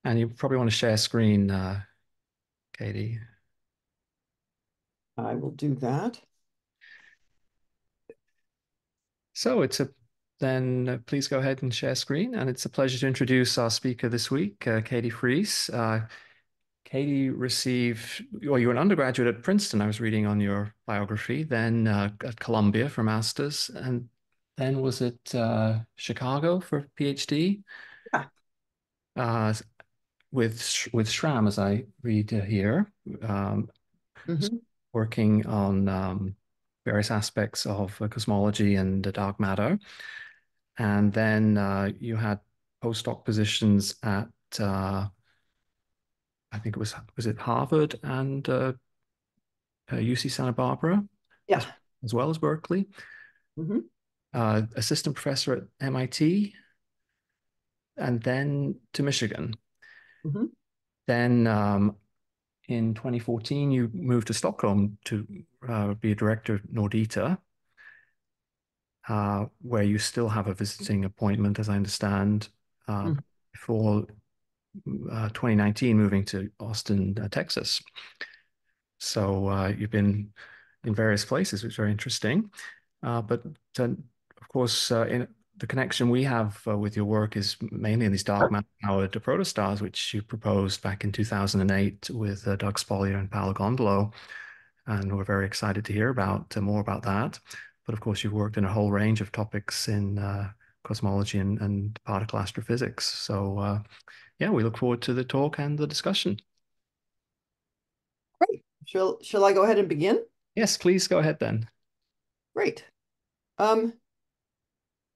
And you probably want to share screen, Katie. I will do that. So please go ahead and share screen. And it's a pleasure to introduce our speaker this week, Katie Fries. Katie received, well, you were an undergraduate at Princeton. I was reading on your biography, then at Columbia for master's, and then was it Chicago for PhD Yeah. uh, with Schramm, as I read here, um, Hmm. working on various aspects of cosmology and dark matter. And then you had postdoc positions at I think was it Harvard and UC Santa Barbara, as, Yeah. as well as Berkeley. Hmm. Assistant professor at MIT, and then to Michigan. Hmm. Then in 2014, you moved to Stockholm to be a director at Nordita, where you still have a visiting appointment, as I understand, uh, before 2019 moving to Austin, Texas. So you've been in various places, which is very interesting. But of course, in the connection we have with your work is mainly in these dark matter-powered protostars, which you proposed back in 2008 with Doug Spolier and Paolo Gondolo. And we're very excited to hear about more about that. But of course, you've worked in a whole range of topics in cosmology and particle astrophysics. So yeah, we look forward to the talk and the discussion. Great. Shall I go ahead and begin? Yes, please go ahead then. Great. Um,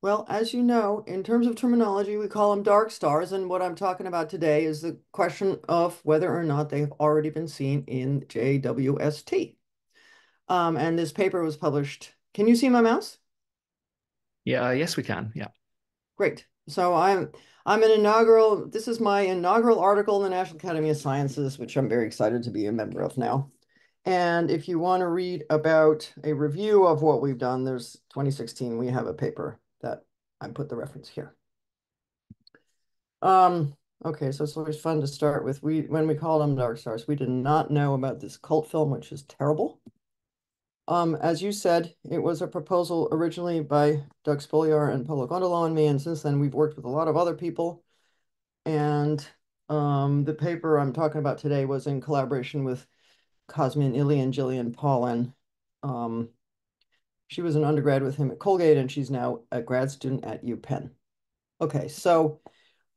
well, as you know, in terms of terminology, we call them dark stars, and what I'm talking about today is the question of whether or not they have already been seen in JWST. And this paper was published. Can you see my mouse? Yeah, yes, we can. Yeah. Great. So I'm an inaugural, this is my inaugural article in the National Academy of Sciences, which I'm very excited to be a member of now. And if you want to read about a review of what we've done, there's 2016, we have a paper that I put the reference here. Okay, so it's always fun to start with. When we called them dark stars, we did not know about this cult film, which is terrible. As you said, it was a proposal originally by Doug Spoliar and Paolo Gondolo and me, and since then we've worked with a lot of other people. And the paper I'm talking about today was in collaboration with Cosmin Illy and Gillian Paulin. Um, she was an undergrad with him at Colgate, and she's now a grad student at UPenn. Okay, so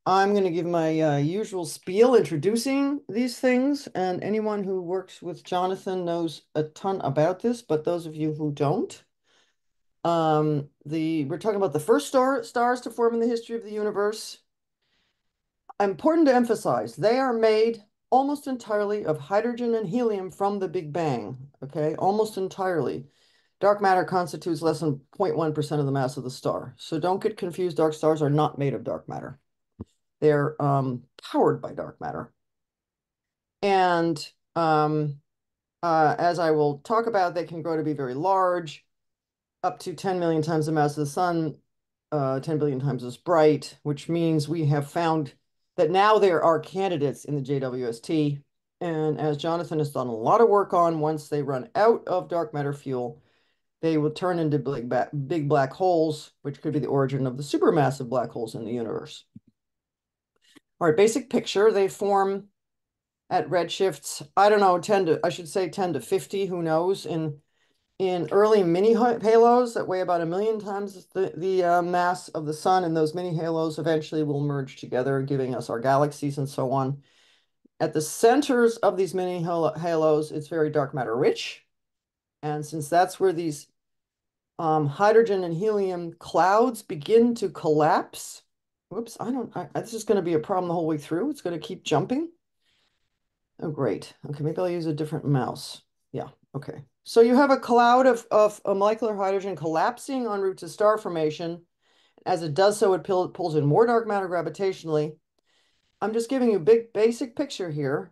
I'm going to give my usual spiel introducing these things, and anyone who works with Jonathan knows a ton about this, but those of you who don't, we're talking about the first stars to form in the history of the universe. Important to emphasize, they are made almost entirely of hydrogen and helium from the Big Bang, okay? Almost entirely. Dark matter constitutes less than 0.1% of the mass of the star. So don't get confused, dark stars are not made of dark matter. They're powered by dark matter. And as I will talk about, they can grow to be very large, up to 10 million times the mass of the sun, 10 billion times as bright, which means we have found that now there are candidates in the JWST. And as Jonathan has done a lot of work on, once they run out of dark matter fuel, they will turn into big black holes, which could be the origin of the supermassive black holes in the universe. All right, basic picture, they form at redshifts, I don't know, 10 to, I should say 10 to 50, who knows, in early mini halos that weigh about 1 million times the mass of the sun, and those mini halos eventually will merge together, giving us our galaxies and so on. At the centers of these mini halos, it's very dark matter rich. And since that's where these hydrogen and helium clouds begin to collapse, whoops, this is going to be a problem the whole way through. It's going to keep jumping. Oh, great. Okay, maybe I'll use a different mouse. Yeah, okay. So you have a cloud of a molecular hydrogen collapsing en route to star formation. As it does so, it pulls in more dark matter gravitationally. I'm just giving you a big basic picture here.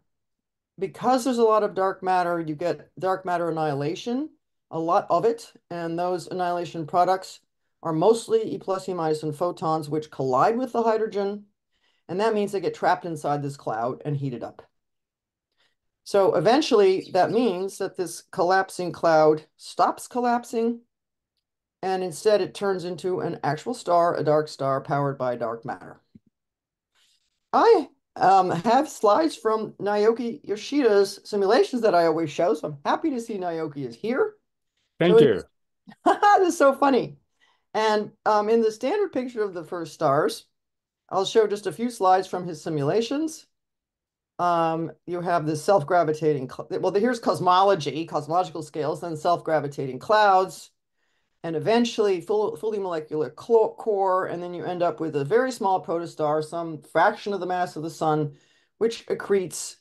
Because there's a lot of dark matter, you get dark matter annihilation, a lot of it, and those annihilation products are mostly E plus, E minus, and photons, which collide with the hydrogen And that means they get trapped inside this cloud and heated up. So eventually that means that this collapsing cloud stops collapsing, and instead it turns into an actual star, a dark star powered by dark matter. I have slides from Naoki Yoshida's simulations that I always show, so I'm happy to see Naoki is here. Thank you. This is so funny. And in the standard picture of the first stars, I'll show just a few slides from his simulations. You have the self-gravitating, well, here's cosmology, cosmological scales, then self-gravitating clouds, and eventually fully molecular core, and then you end up with a very small protostar, some fraction of the mass of the sun, which accretes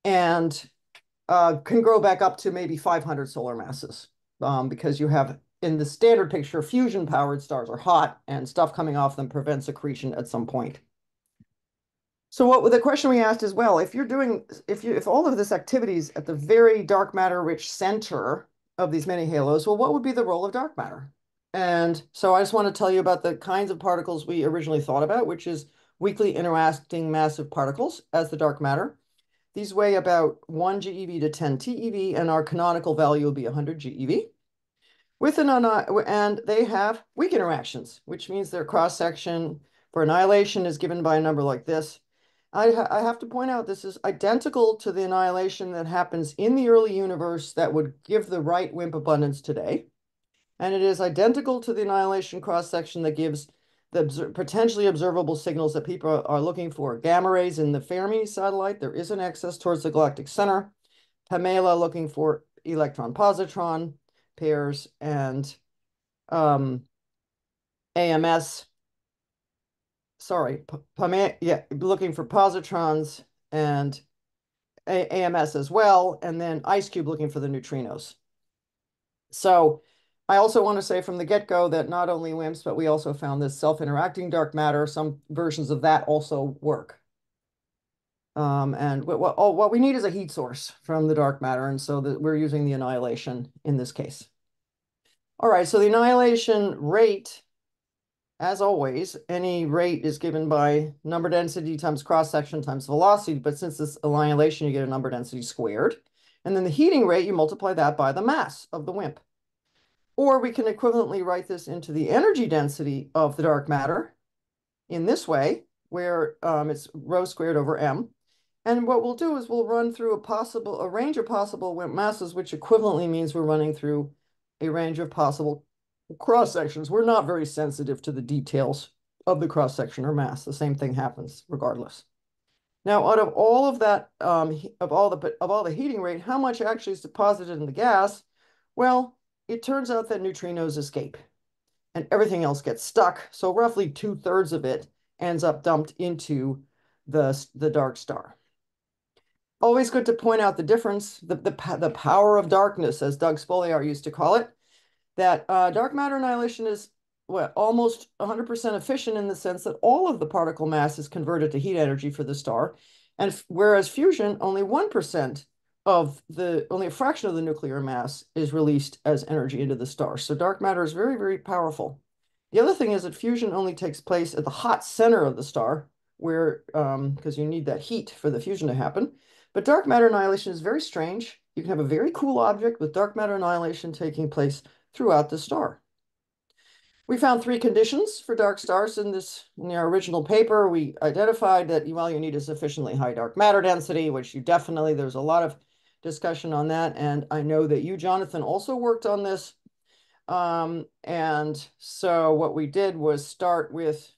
and can grow back up to maybe 500 solar masses, because you have, in the standard picture, fusion-powered stars are hot, and stuff coming off them prevents accretion at some point. So the question we asked is, well, if all of this activity is at the very dark matter rich center of these many halos, well, what would be the role of dark matter? And so I just want to tell you about the kinds of particles we originally thought about, which is weakly interacting massive particles as the dark matter. These weigh about 1 GeV to 10 TeV, and our canonical value will be 100 GeV. And they have weak interactions, which means their cross-section for annihilation is given by a number like this. I have to point out this is identical to the annihilation that happens in the early universe that would give the right WIMP abundance today. And it is identical to the annihilation cross-section that gives the potentially observable signals that people are looking for. Gamma rays in the Fermi satellite, there is an excess towards the galactic center. Pamela looking for electron-positron pairs, and AMS, sorry, looking for positrons and AMS as well, and then IceCube looking for the neutrinos. So I also want to say from the get-go that not only WIMPs, but we also found this self-interacting dark matter. Some versions of that also work. And what we need is a heat source from the dark matter, and so we're using the annihilation in this case. All right, so the annihilation rate, as always, any rate is given by number density times cross-section times velocity, but since this annihilation, you get a number density squared. And then the heating rate, you multiply that by the mass of the WIMP. Or we can equivalently write this into the energy density of the dark matter in this way, where it's rho squared over m. And what we'll do is we'll run through a range of possible WIMP masses, which equivalently means we're running through a range of possible cross-sections. We're not very sensitive to the details of the cross-section or mass. The same thing happens regardless. Now, out of all of that, of all the heating rate, how much actually is deposited in the gas? Well, it turns out that neutrinos escape and everything else gets stuck. So roughly 2/3 of it ends up dumped into the dark star. Always good to point out the difference, the power of darkness, as Doug Spoliar used to call it, that dark matter annihilation is almost 100% efficient in the sense that all of the particle mass is converted to heat energy for the star, and whereas fusion, only 1% only a fraction of the nuclear mass is released as energy into the star. So dark matter is very, very powerful. The other thing is that fusion only takes place at the hot center of the star, where because you need that heat for the fusion to happen. But dark matter annihilation is very strange. You can have a very cool object with dark matter annihilation taking place throughout the star. We found 3 conditions for dark stars in our original paper. We identified that, well, you need a sufficiently high dark matter density, which there's a lot of discussion on that. And I know that you, Jonathan, also worked on this. And so what we did was start with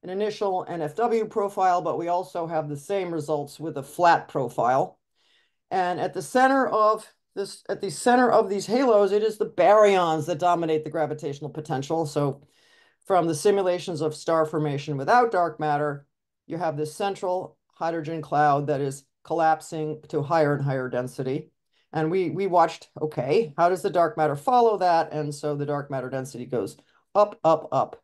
an initial NFW profile, but we also have the same results with a flat profile. And at the center of these halos, it is the baryons that dominate the gravitational potential. So from the simulations of star formation without dark matter, you have this central hydrogen cloud that is collapsing to higher and higher density. And we watched, okay, how does the dark matter follow that? And so the dark matter density goes up, up, up.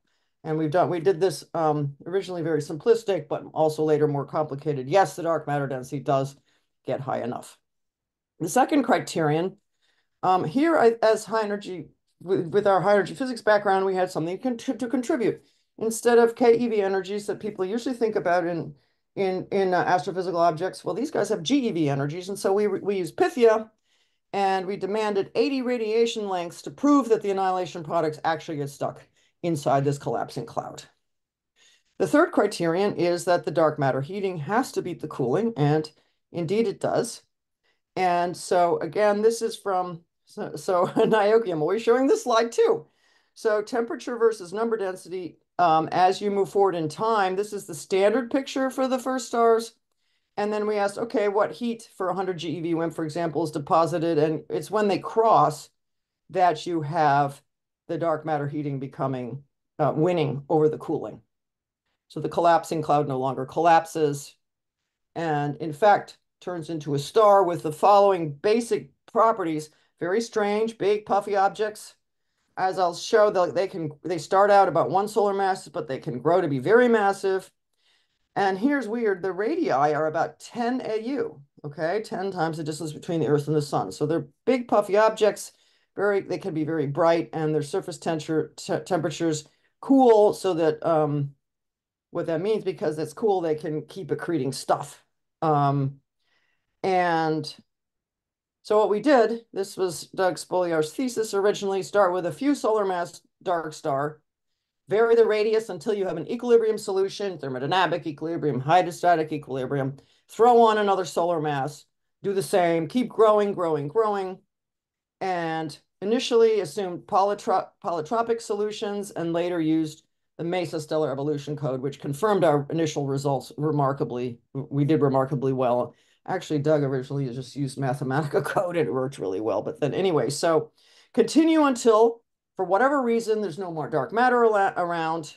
And we did this originally very simplistic, but also later more complicated. Yes, the dark matter density does get high enough. The second criterion, here as high energy, with our high energy physics background, we had something to contribute. instead of KeV energies that people usually think about in astrophysical objects. Well, these guys have GeV energies, and so we use Pythia, and we demanded 80 radiation lengths to prove that the annihilation products actually get stuck inside this collapsing cloud. The third criterion is that the dark matter heating has to beat the cooling, and indeed it does. And so again, this is from, Naoki, I'm always showing this slide too. So temperature versus number density, as you move forward in time, this is the standard picture for the first stars. And then we asked, okay, what heat for 100 GeV WIMP, for example, is deposited? And it's when they cross that you have the dark matter heating becoming, winning over the cooling. So the collapsing cloud no longer collapses, and in fact, turns into a star with the following basic properties. Very strange, big, puffy objects. As I'll show, they start out about 1 solar mass, but they can grow to be very massive. And here's weird, the radii are about 10 AU, okay? 10 times the distance between the Earth and the sun. So they're big, puffy objects. They can be very bright, and their surface temperatures cool, so that what that means, because it's cool, they can keep accreting stuff. And so what we did, this was Doug Spoliar's thesis originally, start with a few solar mass dark star, vary the radius until you have an equilibrium solution, thermodynamic equilibrium, hydrostatic equilibrium, throw on another solar mass, do the same, keep growing, growing, growing, and initially assumed polytropic solutions, and later used the MESA stellar evolution code, which confirmed our initial results remarkably. We did remarkably well. Actually, Doug originally just used Mathematica code, and it worked really well. But then anyway, so continue until, for whatever reason, there's no more dark matter around,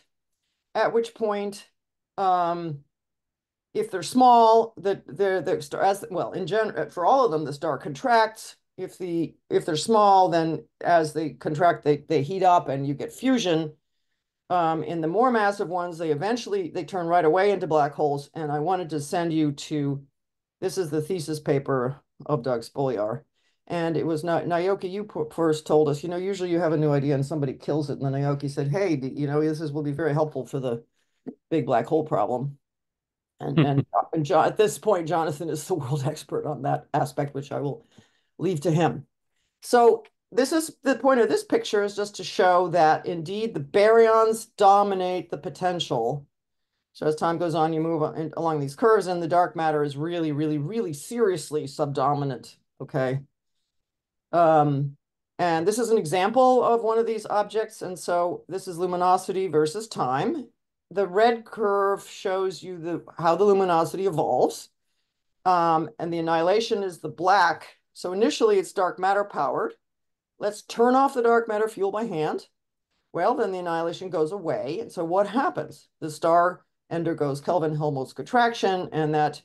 at which point, if they're small, the star, as well, in general, for all of them, the star contracts. If they're small, then as they contract, they heat up and you get fusion. In the more massive ones, they turn right away into black holes. And I wanted to send you to, this is the thesis paper of Doug Spoliar. And it was Naoki, you first told us, usually you have a new idea and somebody kills it. And then Naoki said, hey, will be very helpful for the big black hole problem. And John, at this point, Jonathan is the world expert on that aspect, which I will leave to him. So this is the point of this picture, is just to show that indeed the baryons dominate the potential. So as time goes on, you move along these curves, and the dark matter is really, really, really seriously subdominant. Okay. And this is an example of one of these objects. And so this is luminosity versus time. The red curve shows you how the luminosity evolves. And the annihilation is the black. So initially it's dark matter powered. Let's turn off the dark matter fuel by hand. Well, then the annihilation goes away. And so what happens? The star undergoes Kelvin-Helmholtz contraction, and that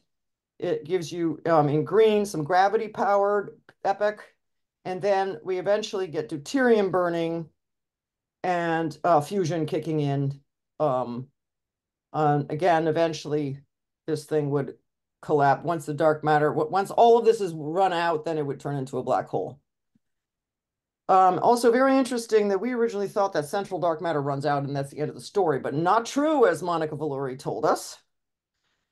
it gives you, in green, some gravity-powered epoch. And then we eventually get deuterium burning and fusion kicking in. Again, eventually this thing would collapse. Once the dark matter, once all of this is run out, then it would turn into a black hole. Also very interesting that we originally thought that central dark matter runs out and that's the end of the story, but not true, as Monica Valori told us.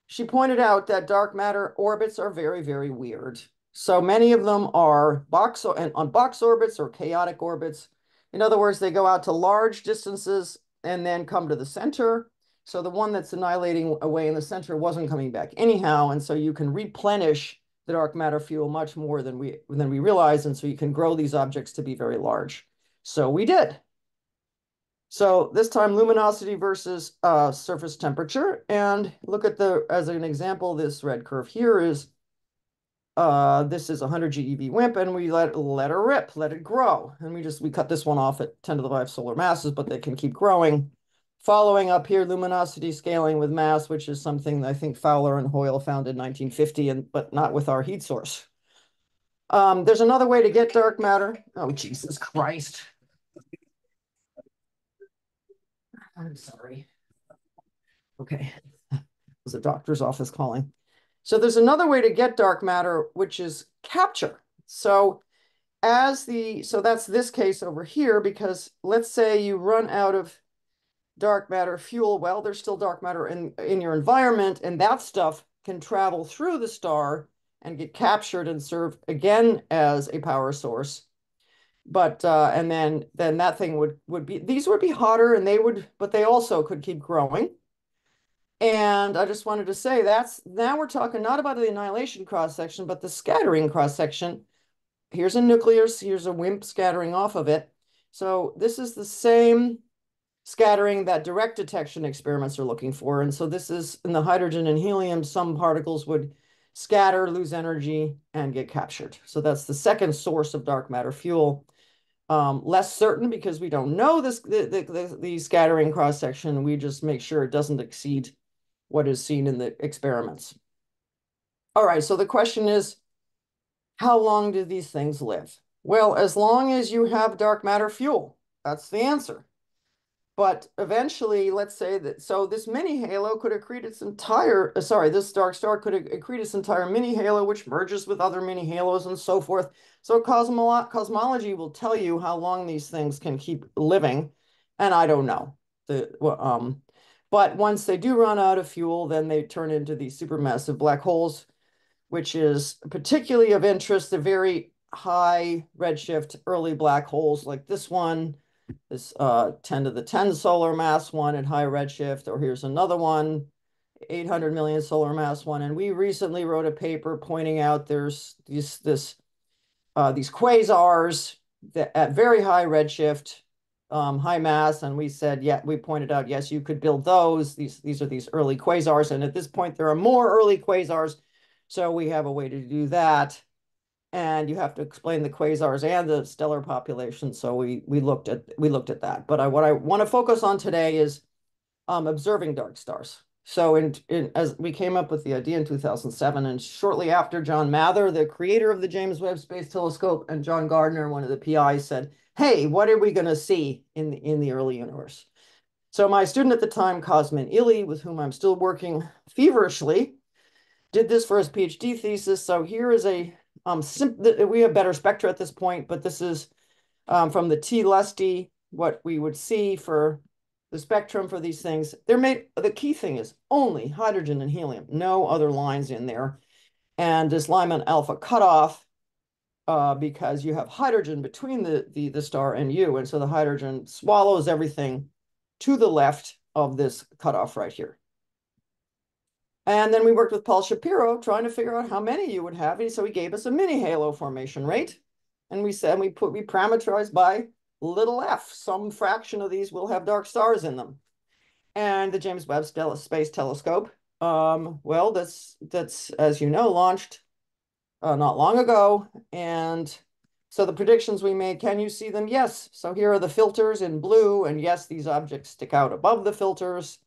She pointed out that dark matter orbits are very, very weird. So many of them are on box orbits or chaotic orbits. In other words, they go out to large distances and then come to the center. So the one that's annihilating away in the center wasn't coming back anyhow, and so you can replenish the dark matter fuel much more than we realize, and so you can grow these objects to be very large. So we did. So this time luminosity versus surface temperature, and look at as an example, this red curve here is this is 100 GeV WIMP, and we let her rip, let it grow, and we cut this one off at 10 to the 5 solar masses, but they can keep growing. Following up here, luminosity scaling with mass, which is something I think Fowler and Hoyle found in 1950, but not with our heat source. There's another way to get dark matter. Oh, Jesus Christ. I'm sorry. Okay. It was a doctor's office calling. So there's another way to get dark matter, which is capture. So that's this case over here, because let's say you run out of dark matter fuel? Well, there's still dark matter in your environment, and that stuff can travel through the star and get captured and serve again as a power source. But and then that thing would be, these would be hotter, and but they also could keep growing. And I just wanted to say now we're talking not about the annihilation cross section, but the scattering cross section. Here's a nucleus, here's a WIMP scattering off of it. So this is the same scattering that direct detection experiments are looking for. And so this is in the hydrogen and helium, some particles would scatter, lose energy, and get captured. So that's the second source of dark matter fuel. Less certain because we don't know the scattering cross section. We just make sure it doesn't exceed what is seen in the experiments. All right, so the question is, how long do these things live? Well, as long as you have dark matter fuel, that's the answer. But eventually, let's say that, so this mini halo could accrete its entire, this dark star could accrete its entire mini halo, which merges with other mini halos and so forth. So cosmology will tell you how long these things can keep living, and I don't know. But once they do run out of fuel, then they turn into these supermassive black holes, which is particularly of interest. The very high redshift early black holes like this one, this 10 to the 10 solar mass one at high redshift, or here's another one, 800 million solar mass one. And we recently wrote a paper pointing out there's these quasars that at very high redshift, high mass, and we said, yeah, we pointed out, yes, you could build those. These are these early quasars, and at this point there are more early quasars, so we have a way to do that. And you have to explain the quasars and the stellar population. So we looked at that. But what I want to focus on today is observing dark stars. So as we came up with the idea in 2007, and shortly after, John Mather, the creator of the James Webb Space Telescope, and John Gardner, one of the PIs, said, "Hey, what are we going to see in the early universe?" So my student at the time, Cosmin Illy, with whom I'm still working feverishly, did this for his PhD thesis. So here is we have better spectra at this point, but this is from the T-LCD, what we would see for the spectrum for these things. The key thing is only hydrogen and helium, no other lines in there. And this Lyman alpha cutoff, because you have hydrogen between the star and you. And so the hydrogen swallows everything to the left of this cutoff right here. And then we worked with Paul Shapiro trying to figure out how many you would have. And so he gave us a mini halo formation rate. And we said we parameterized by little f. Some fraction of these will have dark stars in them. And the James Webb Space Telescope, well, that's as you know, launched not long ago. And so the predictions we made, can you see them? Yes. So here are the filters in blue. And yes, these objects stick out above the filters.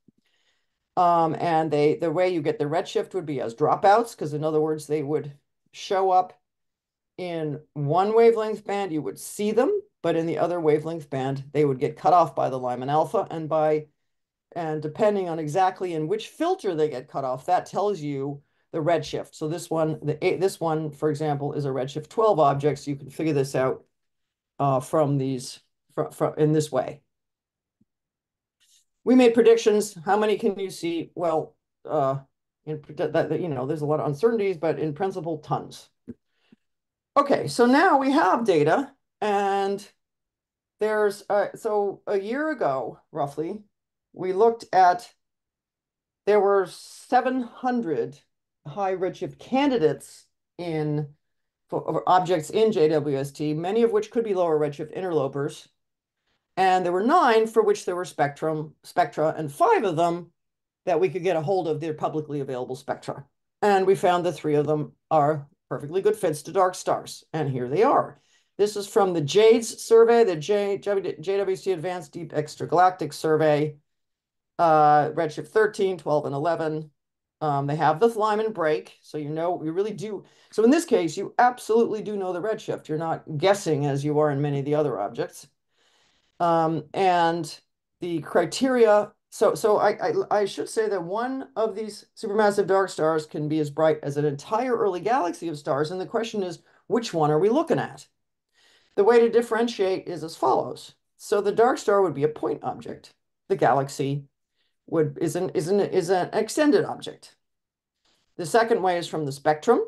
And the way you get the redshift would be as dropouts, because in other words, they would show up in one wavelength band, you would see them, but in the other wavelength band, they would get cut off by the Lyman alpha, and depending on exactly in which filter they get cut off, that tells you the redshift. So this one, for example, is a redshift 12 object. So you can figure this out from in this way. We made predictions. How many can you see? Well, there's a lot of uncertainties, but in principle, tons. Okay, so now we have data, and so a year ago, roughly, we looked at, there were 700 high redshift candidates for objects in JWST, many of which could be lower redshift interlopers. And there were 9 for which there were spectra, and 5 of them that we could get a hold of their publicly available spectra. And we found that 3 of them are perfectly good fits to dark stars. And here they are. This is from the JADES survey, the JWST Advanced Deep Extragalactic Survey, redshift 13, 12, and 11. They have the Lyman break, so you really do. So in this case, you absolutely do know the redshift. You're not guessing as you are in many of the other objects. And the criteria, so I should say that one of these supermassive dark stars can be as bright as an entire early galaxy of stars. And the question is, which one are we looking at? The way to differentiate is as follows. So the dark star would be a point object. the galaxy is an extended object. The second way is from the spectrum.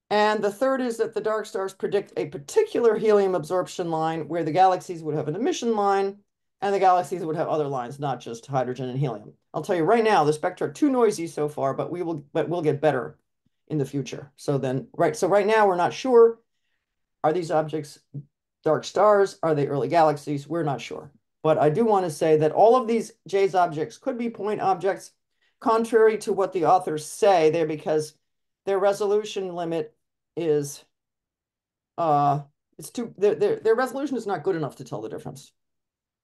And the third is that the dark stars predict a particular helium absorption line where the galaxies would have an emission line and the galaxies would have other lines, not just hydrogen and helium. I'll tell you right now, the spectra are too noisy so far, but we'll get better in the future. So right now we're not sure. Are these objects dark stars? Are they early galaxies? We're not sure. But I do want to say that all of these JADES objects could be point objects, contrary to what the authors say there, because their resolution limit is their resolution is not good enough to tell the difference.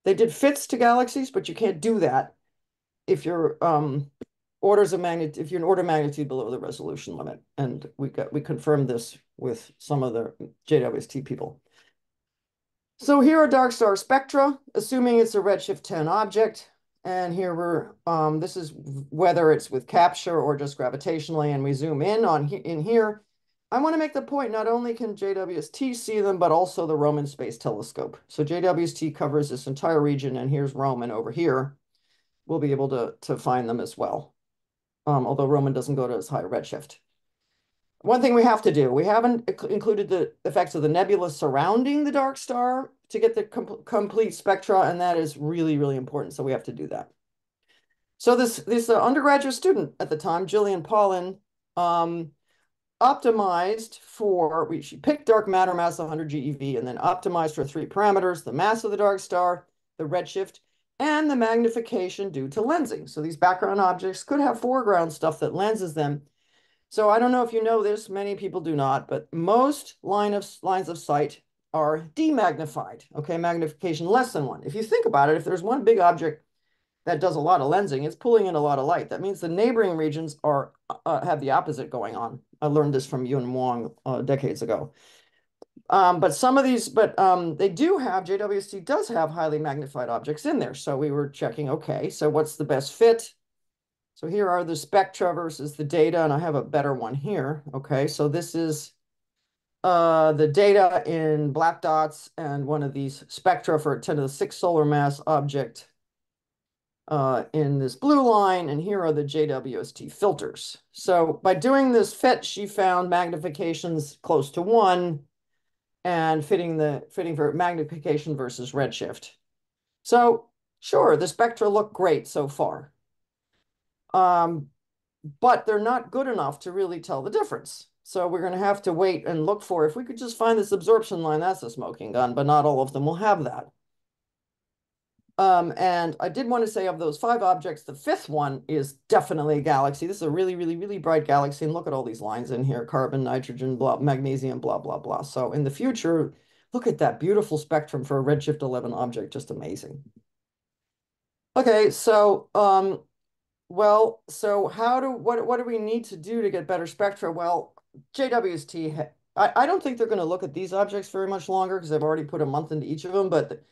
They did fits to galaxies, but you can't do that if you're orders of magnitude, if you're an order of magnitude below the resolution limit. And we confirmed this with some of the JWST people. So here are dark star spectra, assuming it's a redshift 10 object. And here this is whether it's with capture or just gravitationally, and we zoom in here. I want to make the point, not only can JWST see them, but also the Roman Space Telescope. So JWST covers this entire region, and here's Roman over here. We'll be able to find them as well, although Roman doesn't go to as high a redshift. One thing we have to do, we haven't included the effects of the nebula surrounding the dark star to get the complete spectra, and that is really, really important, so we have to do that. So this undergraduate student at the time, Jillian Paulin, optimized for, she picked dark matter mass 100 GeV and then optimized for 3 parameters: the mass of the dark star, the redshift, and the magnification due to lensing. So these background objects could have foreground stuff that lenses them. So I don't know if you know this, many people do not, but most lines of sight are demagnified, okay, magnification less than 1. If you think about it, if there's one big object that does a lot of lensing, it's pulling in a lot of light. That means the neighboring regions have the opposite going on. I learned this from Yun Wang decades ago. But some of these, they do have, JWST does have highly magnified objects in there. So we were checking, okay, so what's the best fit? So here are the spectra versus the data, and I have a better one here. Okay, so this is the data in black dots and one of these spectra for a 10 to the 6 solar mass object in this blue line, and here are the JWST filters. So by doing this fit, she found magnifications close to 1 and fitting for magnification versus redshift. So sure, the spectra look great so far. But they're not good enough to really tell the difference. So we're going to have to wait and look for, if we could just find this absorption line, that's a smoking gun, but not all of them will have that. And I did want to say, of those 5 objects, the 5th one is definitely a galaxy. This is a really, really, really bright galaxy. And look at all these lines in here: carbon, nitrogen, blah, magnesium, blah, blah, blah. So in the future, look at that beautiful spectrum for a redshift 11 object. Just amazing. Okay, so well, so what do we need to do to get better spectra? Well, JWST, I don't think they're going to look at these objects very much longer, because I've already put a month into each of them, but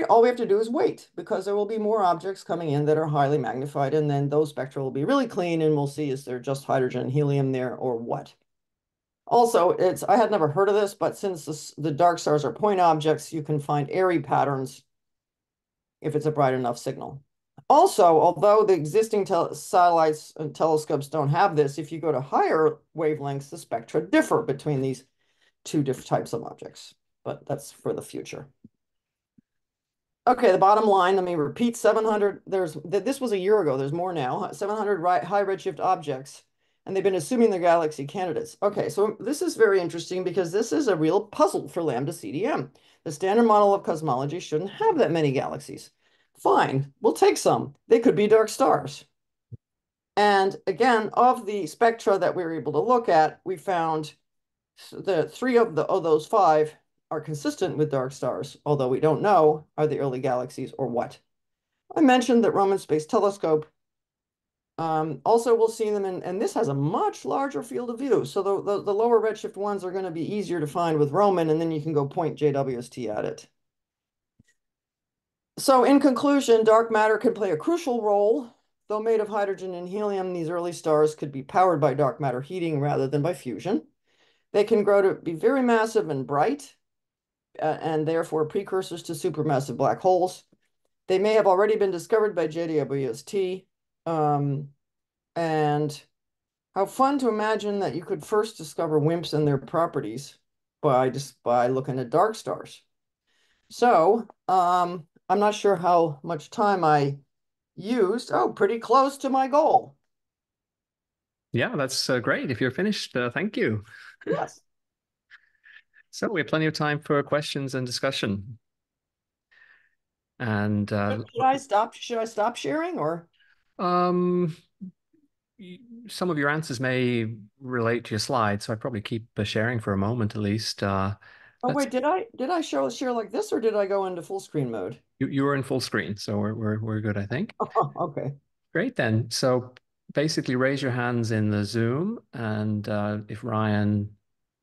all we have to do is wait, because there will be more objects coming in that are highly magnified, and then those spectra will be really clean, and we'll see, is there just hydrogen and helium there or what? Also, I had never heard of this, but since the dark stars are point objects, you can find airy patterns if it's a bright enough signal. Also, although the existing satellites and telescopes don't have this, if you go to higher wavelengths, the spectra differ between these 2 different types of objects, but that's for the future. Okay, the bottom line, let me repeat: 700, this was a year ago, there's more now, 700 high redshift objects, and they've been assuming they're galaxy candidates. Okay, so this is very interesting, because this is a real puzzle for lambda CDM. The standard model of cosmology shouldn't have that many galaxies. Fine, we'll take some. They could be dark stars. And again, of the spectra that we were able to look at, we found the 3 of those 5 are consistent with dark stars, although we don't know, are they early galaxies or what? I mentioned that Roman Space Telescope. Also, we'll see them and this has a much larger field of view. So the lower redshift ones are going to be easier to find with Roman, and then you can go point JWST at it. So in conclusion, dark matter can play a crucial role. Though made of hydrogen and helium, these early stars could be powered by dark matter heating rather than by fusion. They can grow to be very massive and bright, and therefore precursors to supermassive black holes. They may have already been discovered by JWST. And how fun to imagine that you could first discover WIMPs and their properties by looking at dark stars. So, I'm not sure how much time I used. Oh, pretty close to my goal. Yeah, that's great. If you're finished, thank you. Yes. So we have plenty of time for questions and discussion. And Should I stop sharing or? um, some of your answers may relate to your slides, so I'd probably keep sharing for a moment at least. Oh Let's wait, did I share like this or did I go into full screen mode? you were in full screen, so we're good, I think. Oh, okay. Great then. So basically, raise your hands in the Zoom, and if Ryan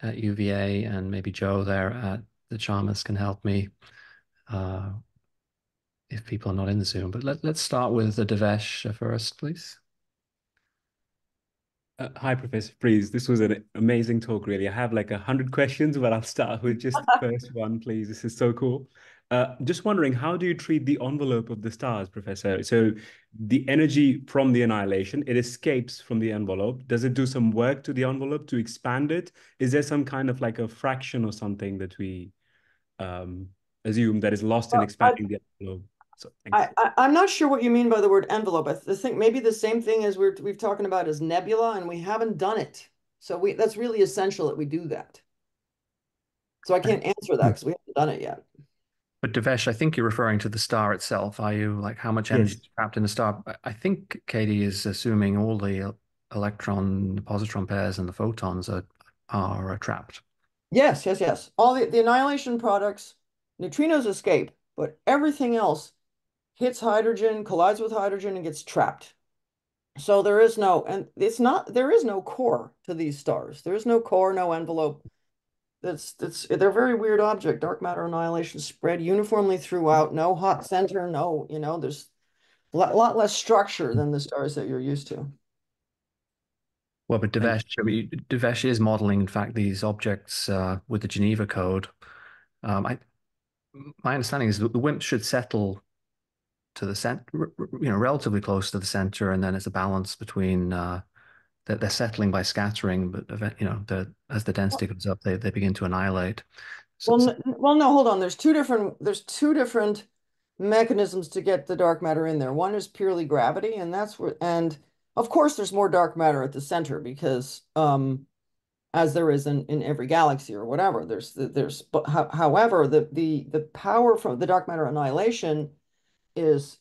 at UVA and maybe Joe there at the Chalmers can help me uh, if people are not in the Zoom. But let's start with the Devesh first, please. Hi, Professor Freeze. This was an amazing talk, really. I have like 100 questions, but I'll start with just the first one, please. This is so cool. Just wondering, how do you treat the envelope of the stars, Professor? So the energy from the annihilation, it escapes from the envelope. Does it do some work to the envelope to expand it? Is there some kind of like a fraction or something that we um, assume that is lost in Well, I, expanding the envelope? So thanks. I'm not sure what you mean by the word envelope. I think maybe the same thing as we've talking about is nebula, and we haven't done it. So that's really essential that we do that. So I can't answer that because we haven't done it yet. But Devesh, I think you're referring to the star itself. Are you like how much energy Yes. is trapped in the star? I think Katie is assuming all the electron, the positron pairs, and the photons are trapped. Yes, yes, yes. All the annihilation products, neutrinos escape, but everything else hits hydrogen, collides with hydrogen, and gets trapped. So there is no core to these stars. There is no core, no envelope. They're a very weird object. Dark matter annihilation spread uniformly throughout, no hot center, there's a lot less structure than the stars that you're used to. Well, but Thank Devesh, I mean, Devesh is modeling, in fact, these objects with the Geneva Code. I, my understanding is that the WIMP should settle to the center, relatively close to the center, and then it's a balance between that they're settling by scattering, but as the density goes up, they begin to annihilate. So, Well, no, hold on. There's two different mechanisms to get the dark matter in there. One is purely gravity, and of course there's more dark matter at the center because as there is in every galaxy or whatever. But however, the power from the dark matter annihilation is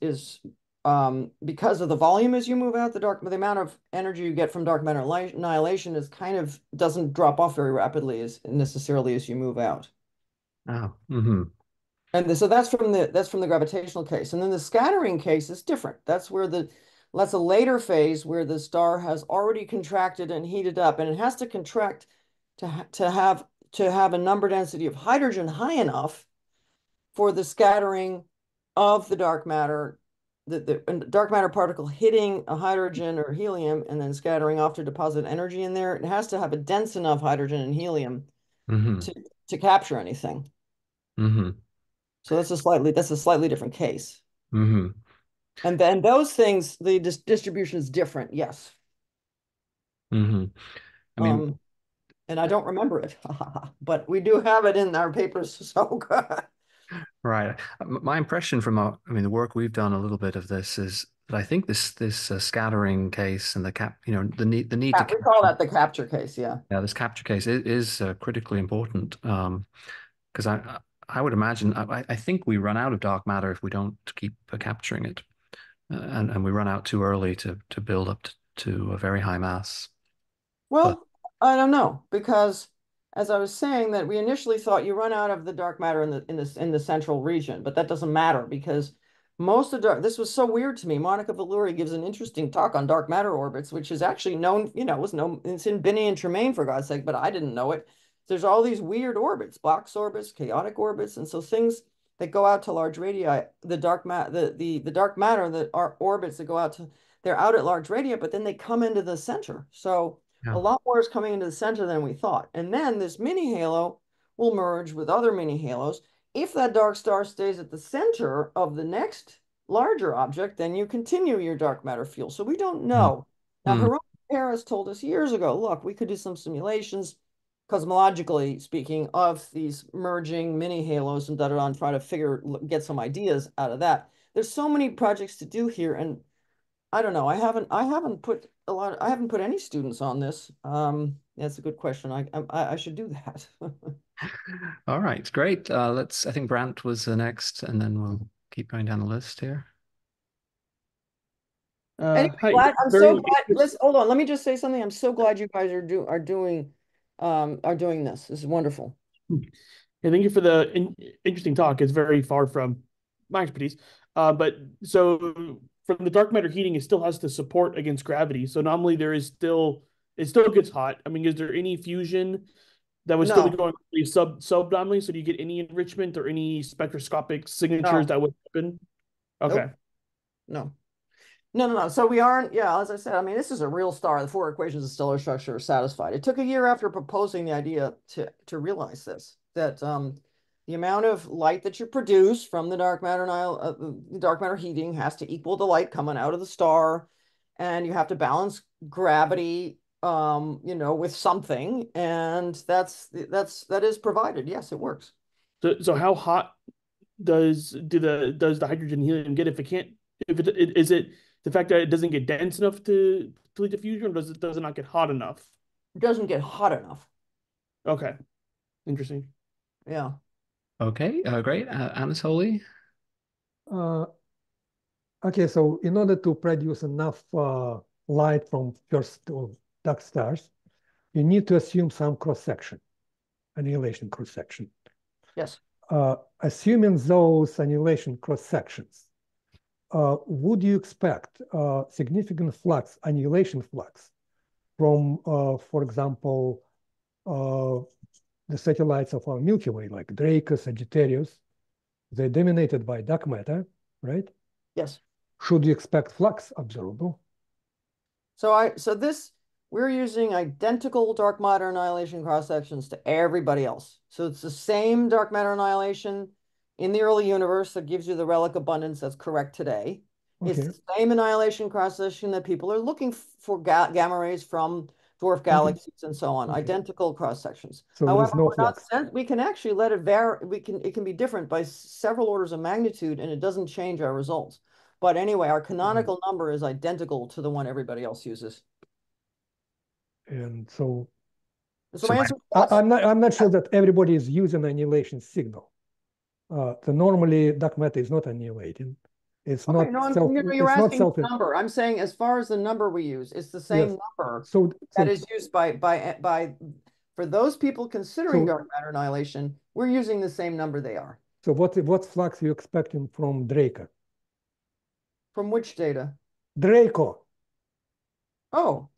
because of the volume as you move out, the amount of energy you get from dark matter annihilation is kind of doesn't drop off very rapidly as necessarily as you move out. oh, mm-hmm, And so that's from the gravitational case. And then the scattering case is different. That's a later phase where the star has already contracted and heated up, and it has to contract to have a number density of hydrogen high enough for the scattering of the dark matter, the dark matter particle hitting a hydrogen or helium and then scattering off to deposit energy in there. It has to have a dense enough hydrogen and helium mm-hmm, to capture anything. mm-hmm, So that's a slightly different case. mm-hmm, And then those things, the distribution is different, yes. mm-hmm. I mean, Um, and I don't remember it, but we do have it in our papers. So right. My impression from the work we've done a little bit of this is that I think this scattering case and the need to we call that the capture case, yeah. yeah, this capture case is critically important because I would imagine I think we run out of dark matter if we don't keep capturing it, and we run out too early to build up to a very high mass. But Well, I don't know because as I was saying that we initially thought you run out of the dark matter in the central region, but that doesn't matter because most of this was so weird to me. Monica Valuri gives an interesting talk on dark matter orbits, which is actually known, was known, it's in Binney and Tremaine for God's sake, but I didn't know it. There's all these weird orbits, box orbits, chaotic orbits, and so things that go out to large radii, the dark matter that are orbits that go out to, they're out at large radii, but then they come into the center. So a yeah, lot more is coming into the center than we thought. And then this mini halo will merge with other mini halos. If that dark star stays at the center of the next larger object, then you continue your dark matter field. So we don't Mm. know. Now, Mm. Hiromi Harris told us years ago, look, we could do some simulations, cosmologically speaking, of these merging mini halos and da-da-da, and try to get some ideas out of that. There's so many projects to do here, and I don't know. I haven't put any students on this. That's a good question. I should do that. All right, great. I think Brant was the next, and then we'll keep going down the list here. Anyway, Hi. I'm so glad. Let's hold on. Let me just say something. I'm so glad you guys are doing this. This is wonderful. Yeah, thank you for the interesting talk. It's very far from my expertise. But so from the dark matter heating, it still has to support against gravity. So normally it still gets hot. I mean, is there any fusion that would still be going subdominantly? So do you get any enrichment or any spectroscopic signatures that would happen? Okay. Nope. No. So we aren't, as I said, I mean, this is a real star. The four equations of stellar structure are satisfied. It took a year after proposing the idea to realize this, that the amount of light that you produce from the dark matter heating has to equal the light coming out of the star, and you have to balance gravity, with something, and that is provided. Yes, it works. So how hot does the hydrogen and helium get if is it the fact that it doesn't get dense enough to lead to fusion, or does it not get hot enough? It doesn't get hot enough. Okay, interesting. Yeah. Okay, great. Anatoly? Okay, so in order to produce enough light from first dark stars, you need to assume some cross-section, annihilation cross-section. Yes. Assuming those annihilation cross-sections, would you expect significant annihilation flux from, for example, the satellites of our Milky Way, like Draco, Sagittarius? They're dominated by dark matter, right? Yes. Should you expect flux observable? We're using identical dark matter annihilation cross sections to everybody else. So it's the same dark matter annihilation in the early universe that gives you the relic abundance that's correct today. Okay. It's the same annihilation cross section that people are looking for gamma rays from dwarf galaxies and so on. Okay. Identical cross sections. So however, there's no flux. We can actually let it vary. It can be different by several orders of magnitude, and it doesn't change our results. But anyway, our canonical number is identical to the one everybody else uses. And so I'm not sure that everybody is using annihilation signal. Normally dark matter is not annihilating. It's okay, not you're asking the number. I'm saying as far as the number we use, it's the same number that is used for those people considering dark matter annihilation. We're using the same number they are. So what flux are you expecting from Draco? From which data? Draco. Oh,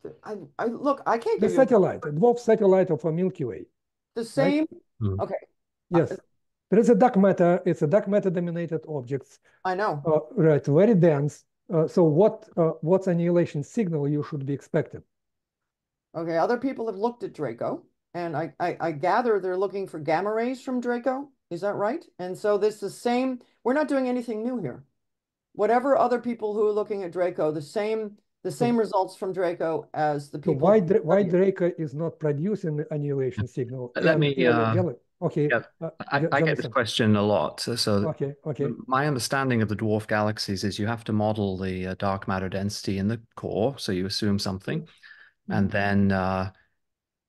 look, I can't give the satellite, the dwarf satellite of a Milky Way. The same. Right? Okay. Yes. There is a dark matter. It's a dark matter dominated objects. I know. Right. Very dense. So what's annihilation signal you should be expecting? Okay. Other people have looked at Draco, and I gather they're looking for gamma rays from Draco. Is that right? And so this is the same. We're not doing anything new here. Whatever other people who are looking at Draco, the same results from Draco as the people. So why Draco is not producing annihilation signal? Let me. Okay. Yeah, I get this question a lot. So okay. My understanding of the dwarf galaxies is you have to model the dark matter density in the core. So you assume something, and then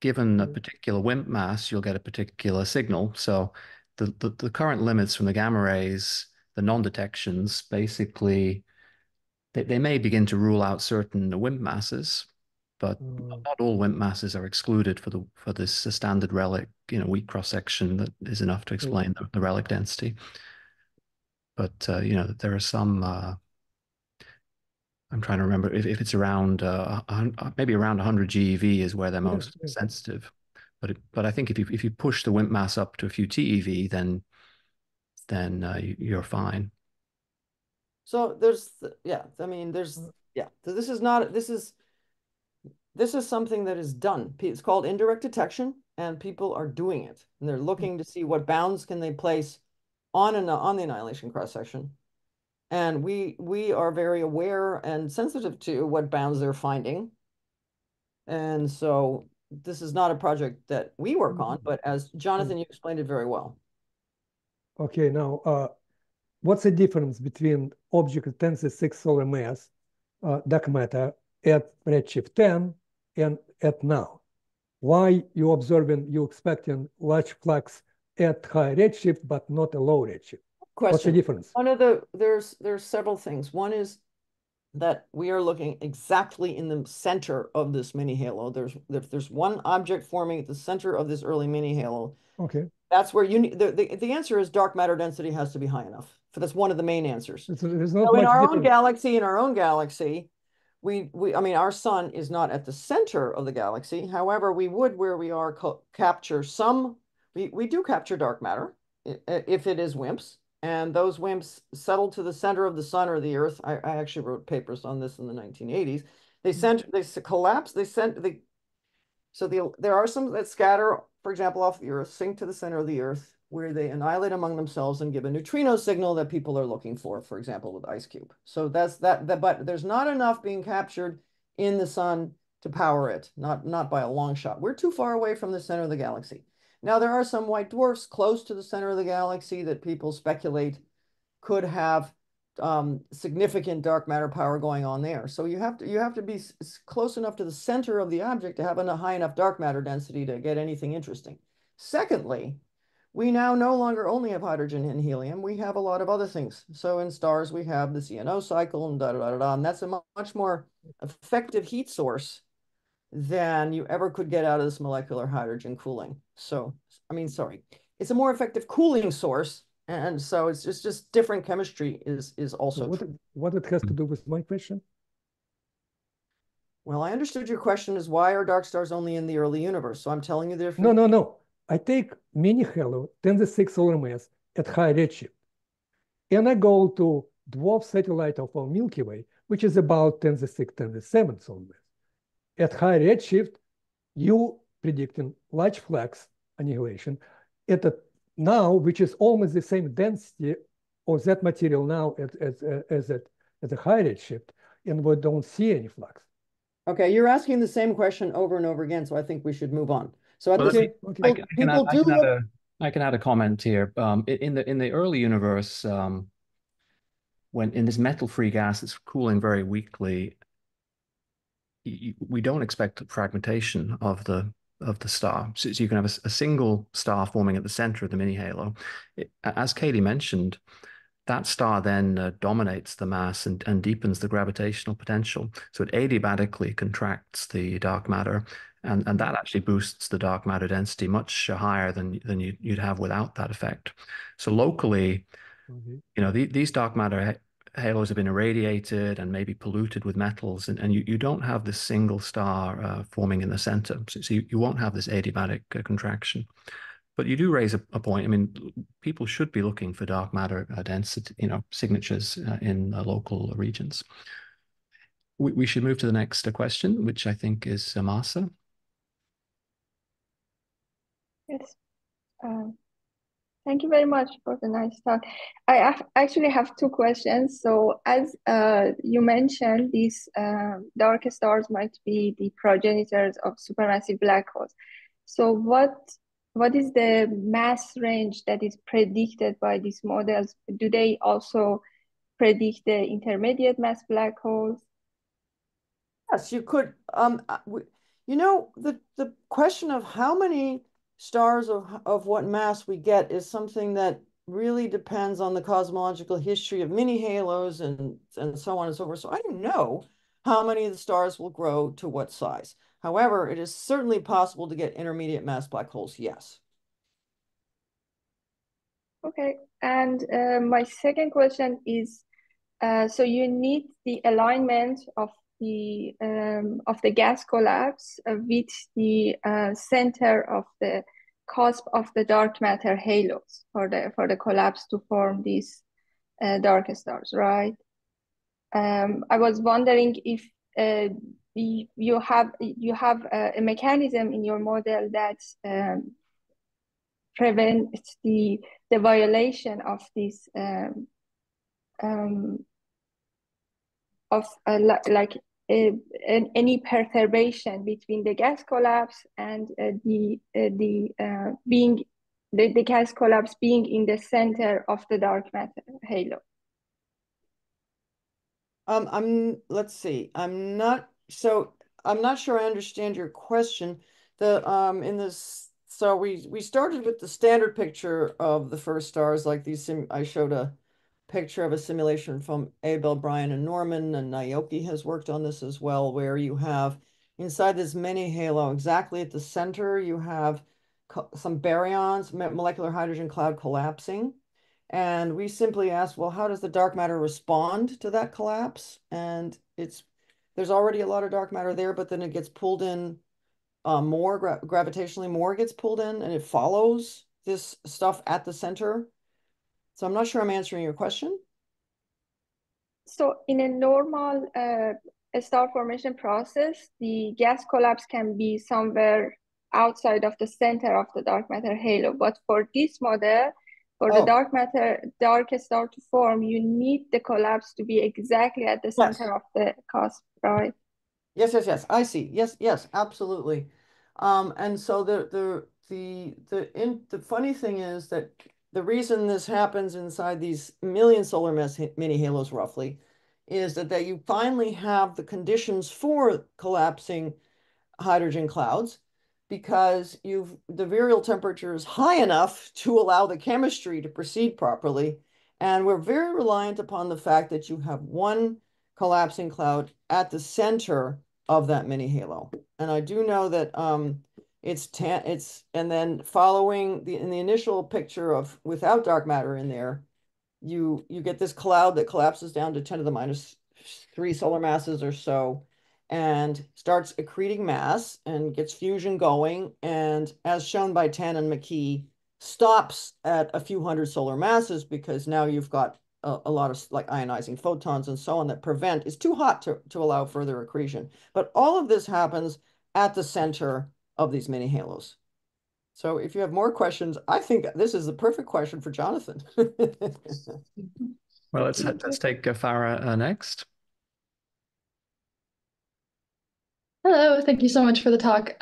given a particular WIMP mass, you'll get a particular signal. So the current limits from the gamma rays, the non-detections, basically, they may begin to rule out certain WIMP masses, but not all WIMP masses are excluded for this standard relic, weak cross section that is enough to explain the relic density. But there are some. I'm trying to remember if it's around maybe around 100 GeV is where they're most sensitive. But I think if you push the WIMP mass up to a few TeV, then you're fine. So this is something that is done. It's called indirect detection, and people are doing it, and they're looking to see what bounds can they place on the annihilation cross section. And we are very aware and sensitive to what bounds they're finding. And so this is not a project that we work on, but as Jonathan, you explained it very well. Okay, now, what's the difference between object with 10^6 solar mass, dark matter, at redshift 10 and at now? Why you expecting large flux at high redshift, but not a low redshift? Question. What's the difference? There's several things. One is that we are looking exactly in the center of this mini halo. There's one object forming at the center of this early mini halo. Okay. That's where you need the answer is dark matter density has to be high enough. That's one of the main answers. There's not so much in our difference. own galaxy, I mean, our sun is not at the center of the galaxy. However, we would, where we are, capture some. We do capture dark matter if it is WIMPs. And those WIMPs settle to the center of the sun or the Earth. I actually wrote papers on this in the 1980s. They collapse. There are some that scatter, for example, off the Earth, sink to the center of the Earth, where they annihilate among themselves and give a neutrino signal that people are looking for example, with IceCube. So that's that. But there's not enough being captured in the sun to power it, not by a long shot. We're too far away from the center of the galaxy. Now, there are some white dwarfs close to the center of the galaxy that people speculate could have significant dark matter power going on there. So you have to be close enough to the center of the object to have a high enough dark matter density to get anything interesting. Secondly, we now no longer only have hydrogen and helium. We have a lot of other things. So in stars, we have the CNO cycle and and that's a much more effective heat source than you ever could get out of this molecular hydrogen cooling. So, I mean, sorry, it's a more effective cooling source. And so it's just different chemistry is also true. What it has to do with my question? Well, I understood your question is why are dark stars only in the early universe? So I'm telling you they're No. I take mini halo 10^6 solar mass at high redshift, and I go to dwarf satellite of our Milky Way, which is about 10^6, 10^7 solar mass. At high redshift, you predicting large flux annihilation at a now, which is almost the same density of that material now as at a high redshift, and we don't see any flux. Okay, you're asking the same question over and over again, so I think we should move on. So at I can add a comment here. In the early universe, when in this metal-free gas that's cooling very weakly, we don't expect fragmentation of the star. So you can have a single star forming at the center of the mini halo. As Katie mentioned, that star then dominates the mass and deepens the gravitational potential. So it adiabatically contracts the dark matter, and that actually boosts the dark matter density much higher than you'd have without that effect. So locally, these dark matter halos have been irradiated and maybe polluted with metals, and you don't have this single star forming in the center. So you won't have this adiabatic contraction. But you do raise a point. I mean, people should be looking for dark matter density, signatures in local regions. We should move to the next question, which I think is Masa. Yes. Thank you very much for the nice talk. I actually have two questions. So as you mentioned, these dark stars might be the progenitors of supermassive black holes. So what is the mass range that is predicted by these models? Do they also predict the intermediate mass black holes? Yes, you could. The question of how many stars of what mass we get is something that really depends on the cosmological history of mini halos and so on and so forth. So I don't know how many of the stars will grow to what size. However, it is certainly possible to get intermediate mass black holes, yes. Okay, and my second question is, so you need the alignment of the gas collapse with the center of the cusp of the dark matter halos for the collapse to form these dark stars, right? I was wondering if you have a mechanism in your model that prevents the violation of this um, like any perturbation between the gas collapse and the gas collapse being in the center of the dark matter halo. Let's see. I'm not sure I understand your question. So we started with the standard picture of the first stars, like these I showed a picture of a simulation from Abel, Bryan, and Norman, and Naoki has worked on this as well, where you have inside this mini halo, exactly at the center, you have some baryons, molecular hydrogen cloud collapsing. And we simply asked, well, how does the dark matter respond to that collapse? And there's already a lot of dark matter there, but then it gets pulled in more, gravitationally more gets pulled in, and it follows this stuff at the center. So I'm not sure I'm answering your question. So in a normal star formation process, the gas collapse can be somewhere outside of the center of the dark matter halo. But for this model, for the dark star to form, you need the collapse to be exactly at the center of the cusp, right? Yes. I see. Yes, absolutely. And so the funny thing is that the reason this happens inside these million solar mass mini halos roughly is that you finally have the conditions for collapsing hydrogen clouds because the virial temperature is high enough to allow the chemistry to proceed properly. And we're very reliant upon the fact that you have one collapsing cloud at the center of that mini halo. And I do know that and then following in the initial picture of without dark matter in there, you get this cloud that collapses down to 10 to the minus 3 solar masses or so and starts accreting mass and gets fusion going. And as shown by Tan and McKee, stops at a few hundred solar masses because now you've got a lot of like ionizing photons and so on that it's too hot to allow further accretion. But all of this happens at the center of these mini halos. So if you have more questions, I think this is the perfect question for Jonathan. Well, let's take Farah next. Hello, thank you so much for the talk.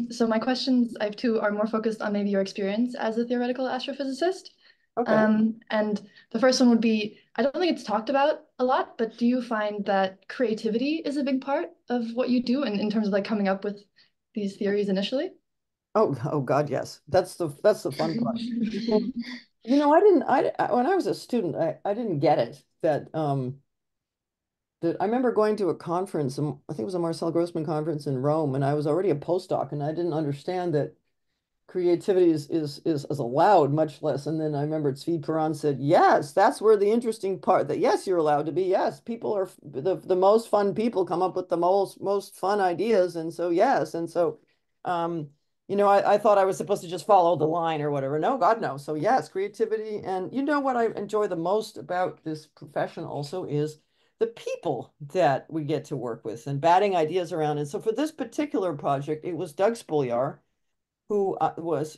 So my questions, I have two, are more focused on maybe your experience as a theoretical astrophysicist. Okay. And the first one would be, I don't think it's talked about a lot, but do you find that creativity is a big part of what you do in terms of like coming up with these theories initially? Oh God, yes. That's the fun part. You know, when I was a student, I didn't get it that I remember going to a conference, I think it was a Marcel Grossman conference in Rome, and I was already a postdoc, and I didn't understand that creativity is allowed, much less. And then I remember Tzvi Piran said, yes, that's where the interesting part, that yes, you're allowed to be. Yes, people are the most fun people come up with the most fun ideas. And so, yes. And so, you know, I thought I was supposed to just follow the line or whatever. No, God, no. So yes, creativity. And you know what I enjoy the most about this profession also is the people that we get to work with and batting ideas around. And so for this particular project, it was Doug Spoliar, who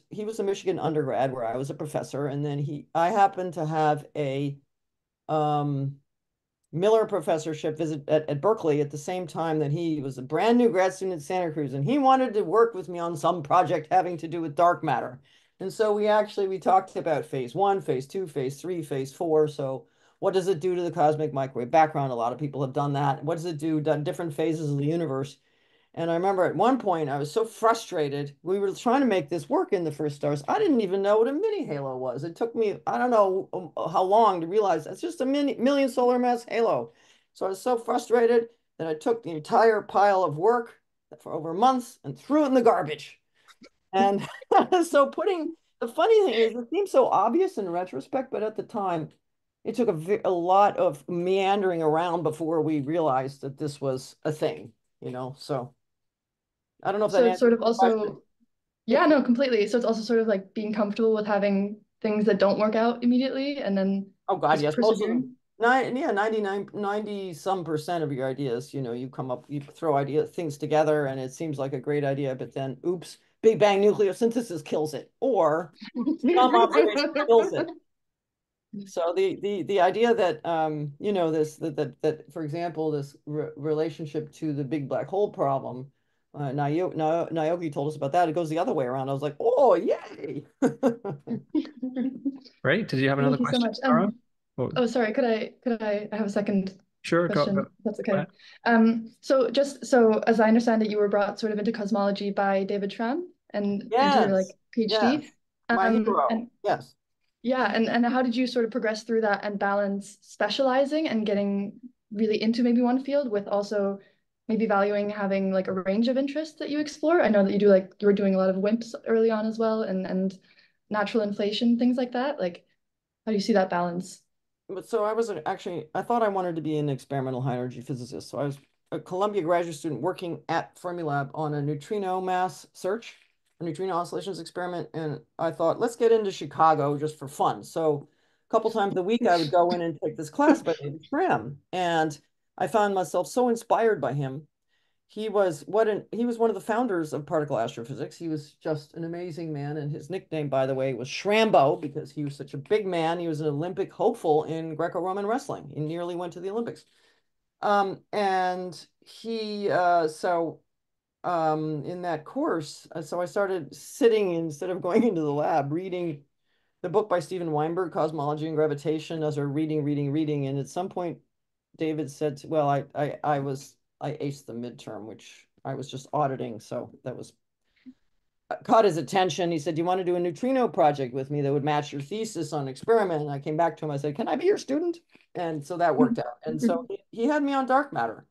he was a Michigan undergrad where I was a professor. And then I happened to have a Miller professorship visit at Berkeley at the same time that he was a brand new grad student at Santa Cruz. And he wanted to work with me on some project having to do with dark matter. And so we talked about phase 1, phase 2, phase 3, phase 4. So what does it do to the cosmic microwave background? A lot of people have done that. What does it do to different phases of the universe? And I remember at one point I was so frustrated. We were trying to make this work in the first stars. I didn't even know what a mini halo was. It took me, I don't know how long to realize that's just a million solar mass halo. So I was so frustrated that I took the entire pile of work for over months and threw it in the garbage. And so the funny thing is, it seems so obvious in retrospect, but at the time, it took a lot of meandering around before we realized that this was a thing, you know, so. I don't know if So that it's sort answers of your question. also, yeah, no, completely. So it's also sort of like being comfortable with having things that don't work out immediately and then Oh God, just yes, most of persevering. them. 90 some percent of your ideas, you know, you throw things together and it seems like a great idea, but then oops, Big Bang nucleosynthesis kills it, or some observation kills it. So the idea that you know, that for example, this relationship to the big black hole problem, Naoki told us about that. It goes the other way around. I was like, oh, yay! Great. Did you have another Thank you so question, much. Sarah? Oh, sorry. I have a second Sure, question? go. That's Go okay. ahead. So as I understand it, you were brought sort of into cosmology by David Schramm and into your like Yes, PhD. yes, my hero. And Yes. yeah, and how did you sort of progress through that and balance specializing and getting really into maybe one field with also maybe valuing having like a range of interests that you explore? I know that you were doing a lot of WIMPs early on as well and natural inflation, things like that. Like, how do you see that balance? But so I was actually, I thought I wanted to be an experimental high energy physicist. So I was a Columbia graduate student working at Fermilab on a neutrino mass search, a neutrino oscillations experiment. And I thought, let's get into Chicago just for fun. So a couple times a week, I would go in and take this class by David Schramm. And I found myself so inspired by him. He was one of the founders of particle astrophysics. He was just an amazing man, and his nickname, by the way, was Shrambo because he was such a big man. He was an Olympic hopeful in Greco-Roman wrestling. He nearly went to the Olympics. And he in that course, so I started sitting instead of going into the lab, reading the book by Steven Weinberg, Cosmology and Gravitation, as a reading. And at some point, David said, well, I aced the midterm, which I was just auditing. So that was caught his attention. He said, do you want to do a neutrino project with me that would match your thesis on experiment? And I came back to him. I said, can I be your student? And so that worked out. And so he had me on dark matter.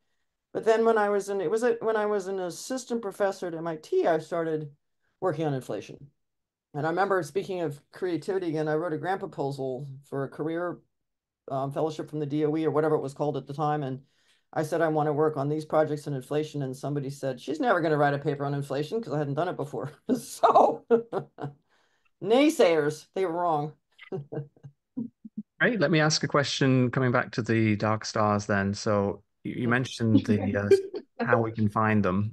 But then when I was an assistant professor at MIT, I started working on inflation. And I remember, speaking of creativity again, I wrote a grant proposal for a career fellowship from the DOE or whatever it was called at the time. And I said, I want to work on these projects in inflation. And somebody said, she's never going to write a paper on inflation because I hadn't done it before. So naysayers, they were wrong. Right. Let me ask a question coming back to the dark stars then. So you mentioned the how we can find them,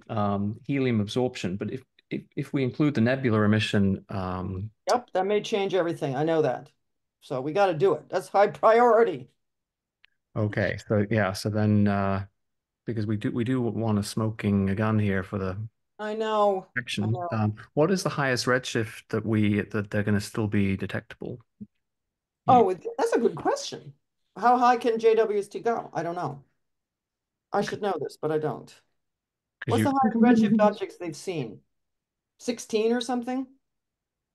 helium absorption, but if we include the nebula emission, Yep, that may change everything. I know that. So we got to do it. That's high priority. okay. So yeah, so then because we do want a smoking gun here for the I know. action. What is the highest redshift that they're going to still be detectable? Oh, that's a good question. How high can JWST go? I don't know. I should know this, but I don't. What's the highest redshift objects they've seen? 16 or something?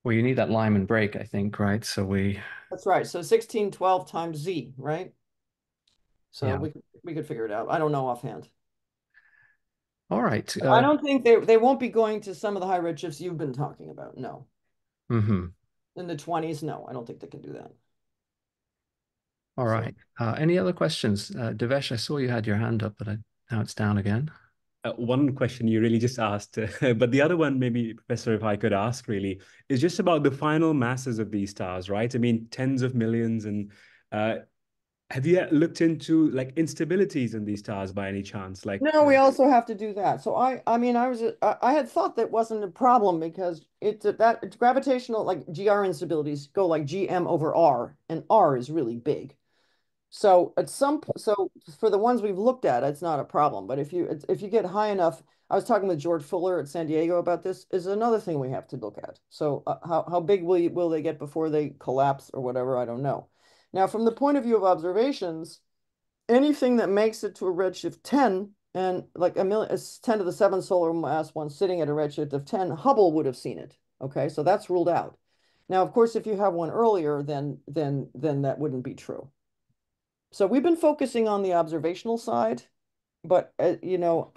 Well, you need that Lyman break, I think, right? So That's right. So 1612 times Z, right? So yeah. we could figure it out. I don't know offhand. All right. I don't think they won't be going to some of the high redshifts you've been talking about. No. Mm-hmm. In the 20s, no, I don't think they can do that. All right. Any other questions? Devesh, I saw you had your hand up, but now it's down again. One question you really just asked, but the other one, maybe, Professor, if I could ask really, is just about the final masses of these stars, right? I mean, tens of millions. And have you looked into like instabilities in these stars by any chance? Like, no, we also have to do that. So I mean, I had thought that wasn't a problem because it's gravitational, like GR instabilities go like GM over R, and R is really big. So so for the ones we've looked at, it's not a problem. But if you get high enough, I was talking with George Fuller at San Diego about this, is another thing we have to look at. So how big will they get before they collapse or whatever? I don't know. Now, from the point of view of observations, anything that makes it to a redshift 10 and like it's 10 to the 7 solar mass one sitting at a redshift of 10, Hubble would have seen it. Okay, so that's ruled out. Now, of course, if you have one earlier, then that wouldn't be true. So we've been focusing on the observational side, but you know,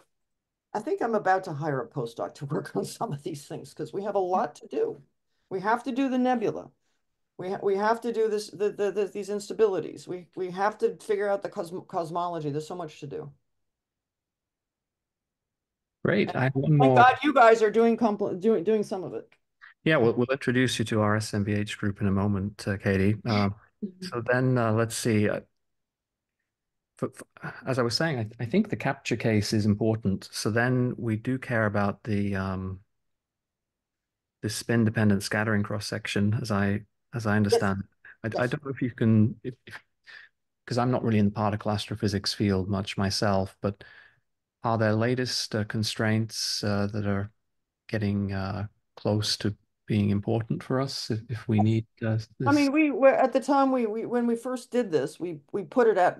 I think I'm about to hire a postdoc to work on some of these things because we have a lot to do. We have to do the nebula. We have to do these instabilities. We have to figure out the cosmology. There's so much to do. Great. And I have one thank more. God you guys are doing some of it. Yeah, we'll introduce you to our SMBH group in a moment, Katie. So then let's see. As I was saying, I think the capture case is important. So then we do care about the spin-dependent scattering cross-section, as I understand. I don't know if you can, because I'm not really in the particle astrophysics field much myself, but are there latest constraints that are getting close to being important for us if we need this? I mean, we were at the time when we first did this, we put it at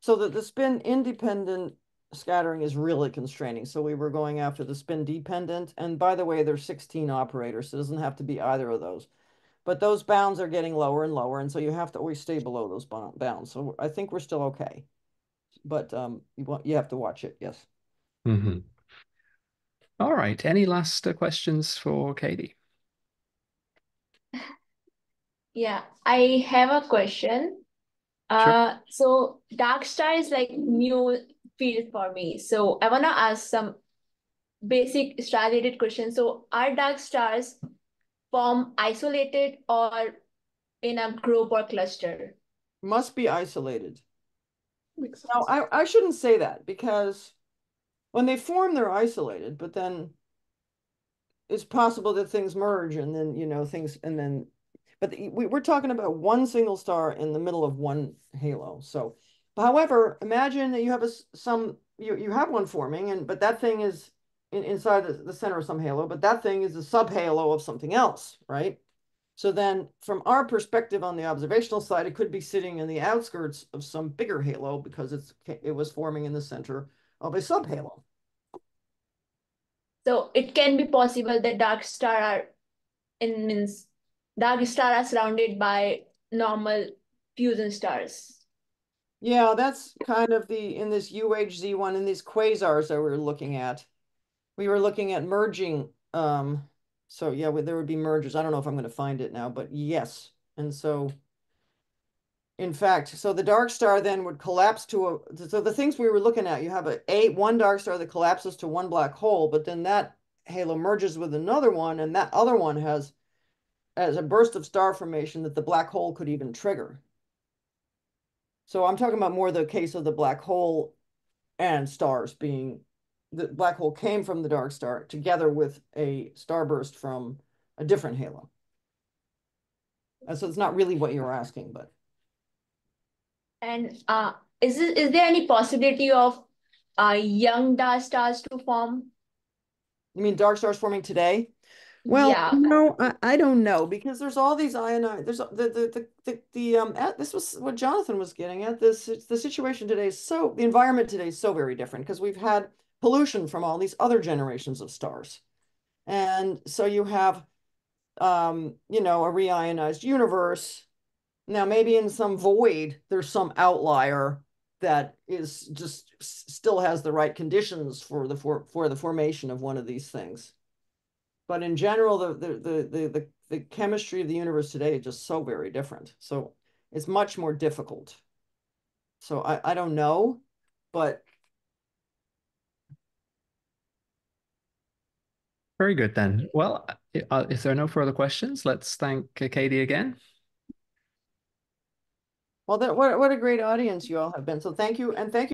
so that the spin independent scattering is really constraining. So we were going after the spin dependent. And by the way, there's 16 operators, so it doesn't have to be either of those. But those bounds are getting lower and lower, and so you have to always stay below those bounds. So I think we're still okay. But you have to watch it, yes. Mm-hmm. All right. Any last questions for Katie? Yeah, I have a question. Sure. So dark star is like new field for me. So I want to ask some basic star related questions. So are dark stars form isolated or in a group or cluster? Must be isolated. Now, I shouldn't say that, because when they form, they're isolated, but then it's possible that things merge and then, but we're talking about one single star in the middle of one halo. So, however, imagine that you have you have one forming, but that thing is inside the center of some halo, but that thing is a subhalo of something else, right? So then from our perspective on the observational side, it could be sitting in the outskirts of some bigger halo because it was forming in the center of a subhalo. So it can be possible that dark star are surrounded by normal fusion stars. Yeah, that's kind of in this UHZ1, in these quasars that we were looking at. We were looking at merging. So yeah, there would be mergers. I don't know if I'm going to find it now, but yes. And so, in fact, so the dark star then would collapse so the things we were looking at, you have one dark star that collapses to one black hole, but then that halo merges with another one, and that other one has a burst of star formation that the black hole could even trigger. So I'm talking about more the case of the black hole and stars being, the black hole came from the dark star together with a starburst from a different halo. And so it's not really what you're asking, but. And is there any possibility of young dark stars to form? You mean dark stars forming today? Well, yeah. no, I don't know, because there's all these ionized. There's this was what Jonathan was getting at. The situation today is the environment today is so very different because we've had pollution from all these other generations of stars, and so you have a reionized universe. Now maybe in some void there's some outlier that is just still has the right conditions for the formation of one of these things. But in general, the chemistry of the universe today is just so very different. So it's much more difficult. So I don't know, but. Very good then. Well, if there are no further questions, let's thank Katie again. Well, what a great audience you all have been. So thank you, and thank you.